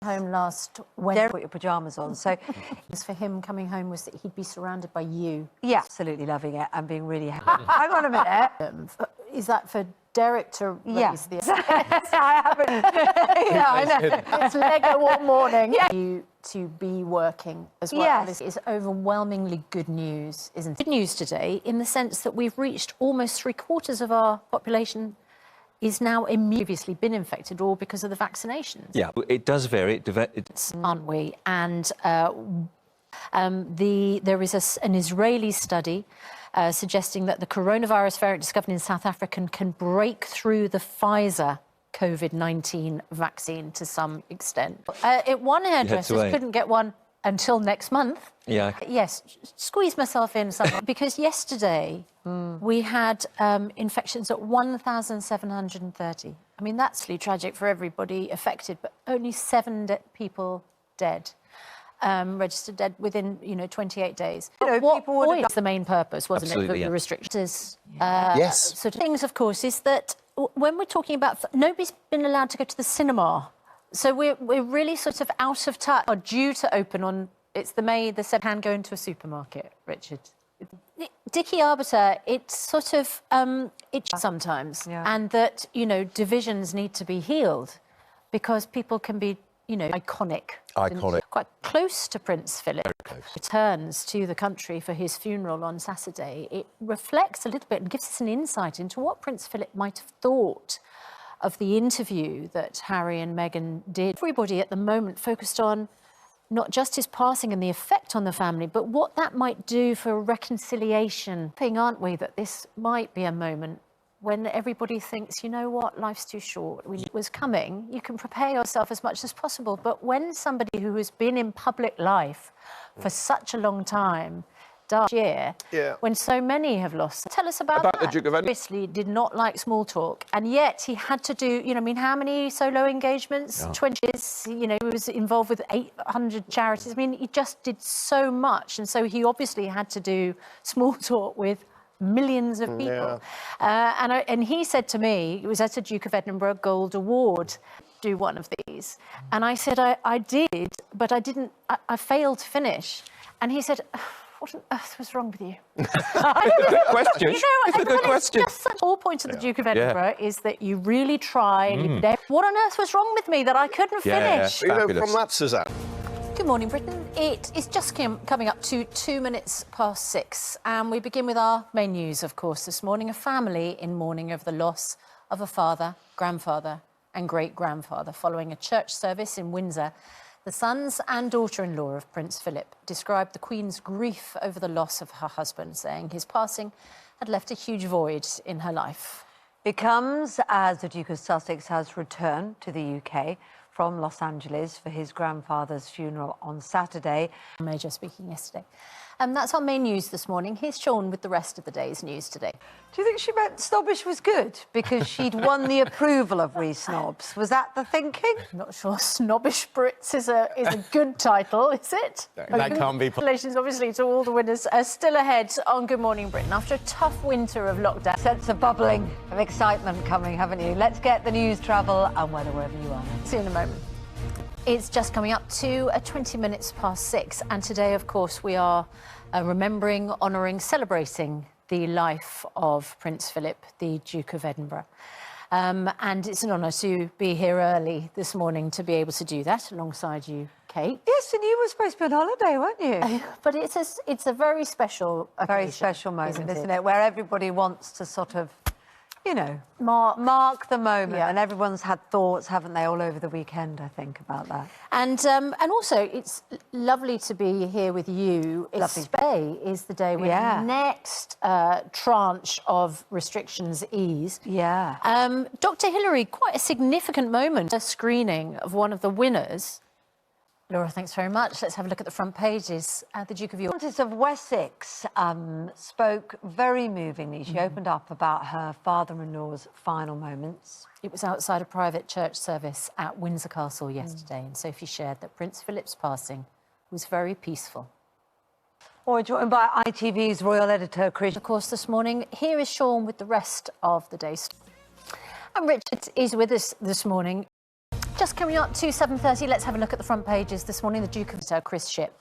Home last Wednesday. Put your pyjamas on. So for him coming home was that he'd be surrounded by you. Yeah, absolutely loving it and being really happy. Hang on a minute. Is that for Derek to raise the... I haven't. Yeah, I know. It's Lego all morning. Yeah. You to be working as well. Yes. This is overwhelmingly good news, isn't it? Good news today in the sense that we've reached almost 3/4 of our population is now previously been infected, all because of the vaccinations. Yeah, it does vary. Aren't we? And there is an Israeli study suggesting that the coronavirus variant discovered in South Africa can break through the Pfizer COVID-19 vaccine to some extent. One hairdresser couldn't get one until next month. Yeah. Yes, squeeze myself in somewhere. Because yesterday we had infections at 1,730. I mean, that's really tragic for everybody affected, but only 7 people dead. Registered dead within, 28 days. What the main purpose, wasn't it, of the restrictions? Yes. Sort of things, of course, is that when we're talking about... Nobody's been allowed to go to the cinema. So we're really sort of out of touch. Are due to open on... It's the May the 7th. Can go into a supermarket, Richard. Dicky Arbiter, it's sort of... sometimes. Yeah. And that, divisions need to be healed because people can be... iconic. Quite close to Prince Philip. Returns to the country for his funeral on Saturday. It reflects a little bit and gives us an insight into what Prince Philip might have thought of the interview that Harry and Meghan did. Everybody at the moment focused on not just his passing and the effect on the family, but what that might do for reconciliation. Aren't we, that this might be a moment when everybody thinks, you know what, life's too short. When it was coming, you can prepare yourself as much as possible. But when somebody who has been in public life for such a long time died last year, when so many have lost. Tell us about that. The Duke of Edinburgh. Obviously did not like small talk, and yet he had to do, how many solo engagements? 20, he was involved with 800 charities. I mean, he just did so much, and so he obviously had to do small talk with millions of people. Yeah. And he said to me, it was at a Duke of Edinburgh Gold Award, do one of these. And I said, I did, but I didn't, I failed to finish. And he said, what on earth was wrong with you? It's a good question. It's a good question. Just such a whole point of the Duke of Edinburgh is that you really try and what on earth was wrong with me that I couldn't finish? From that, Susanna. Good morning, Britain. It is just coming up to 2 minutes past 6, and we begin with our main news, of course, this morning. A family in mourning of the loss of a father, grandfather and great-grandfather following a church service in Windsor. The sons and daughter-in-law of Prince Philip described the Queen's grief over the loss of her husband, saying his passing had left a huge void in her life. It comes as the Duke of Sussex has returned to the UK from Los Angeles for his grandfather's funeral on Saturday. Major speaking yesterday. And that's our main news this morning. Here's Sean with the rest of the day's news today. Do you think she meant snobbish was good because she'd won the approval of We Snobs? Was that the thinking? I'm not sure Snobbish Brits is a good title, is it? That can't be. Congratulations, obviously, to all the winners still ahead on Good Morning Britain. After a tough winter of lockdown. Sense of bubbling, of excitement coming, haven't you? Let's get the news, travel and weather wherever you are. See you in a moment. It's just coming up to 20 minutes past 6, and today, of course, we are remembering, honouring, celebrating the life of Prince Philip, the Duke of Edinburgh. And it's an honour to be here early this morning to be able to do that alongside you, Kate. Yes, and you were supposed to be on holiday, weren't you? But it's a very special occasion, very special moment, isn't it? Where everybody wants to sort of, mark the moment. Yeah. And everyone's had thoughts, haven't they, all over the weekend, I think, about that. And also, it's lovely to be here with you. Today is the day when the next tranche of restrictions ease. Yeah. Dr. Hillary, quite a significant moment, a screening of one of the winners. Laura, thanks very much. Let's have a look at the front pages. The Duke of York. The Countess of Wessex spoke very movingly. She opened up about her father-in-law's final moments. It was outside a private church service at Windsor Castle yesterday, and Sophie shared that Prince Philip's passing was very peaceful. We're joined by ITV's royal editor, Chris. Of course, this morning, here is Sean with the rest of the day's. And Richard is with us this morning. Just coming up to 7:30, let's have a look at the front pages this morning. The Duke of Chris Ship.